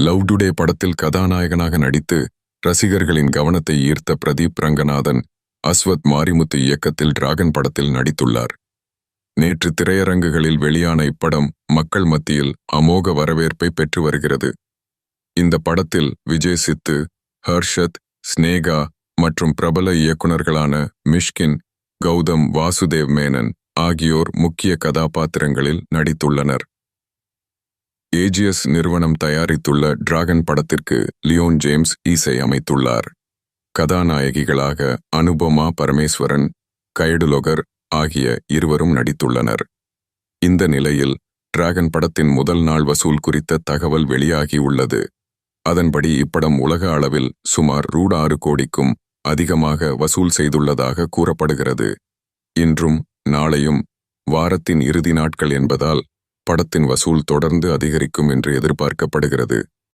Love today படத்தில் கதாநாயகனாக நடித்து ரசிகர்களின் கவனத்தை ஈர்த்த பிரதீப் ரங்கநாதன் அஸ்வத் மாரிமுத்து இயக்கத்தில் டிராகன் படத்தில் நடித்துள்ளார். நேற்று திரையரங்குகளில் வெளியான இப்படம் மக்கள் மத்தியில் அமோக வரவேற்பை பெற்று வருகிறது. இந்த படத்தில் விஜய் சித்து, ஹர்ஷத், ஸ்னேகா மற்றும் பிரபல இயக்குனர்களான மிஷ்கின், கௌதம் வாசுதேவ் மேனன் ஆகியோர் முக்கிய கதாபாத்திரங்களில் நடித்துள்ளனர். ஏஜிஎஸ் நிறுவனம் தயாரித்துள்ள டிராகன் படத்திற்கு லியோன் ஜேம்ஸ் இசை அமைத்துள்ளார். கதாநாயகிகளாக அனுபமா பரமேஸ்வரன், கைடுலொகர் ஆகிய இருவரும் நடித்துள்ளனர். இந்த நிலையில் டிராகன் படத்தின் முதல் நாள் வசூல் குறித்த தகவல் வெளியாகியுள்ளது. அதன்படி இப்படம் உலக அளவில் சுமார் ரூ.6 கோடிக்கும் அதிகமாக வசூல் செய்துள்ளதாக கூறப்படுகிறது. இன்றும் நாளையும் வாரத்தின் இறுதி நாட்கள் என்பதால் படத்தின் வசூல் தொடர்ந்து அதிகரிக்கும் என்று எதிர்பார்க்கப்படுகிறது.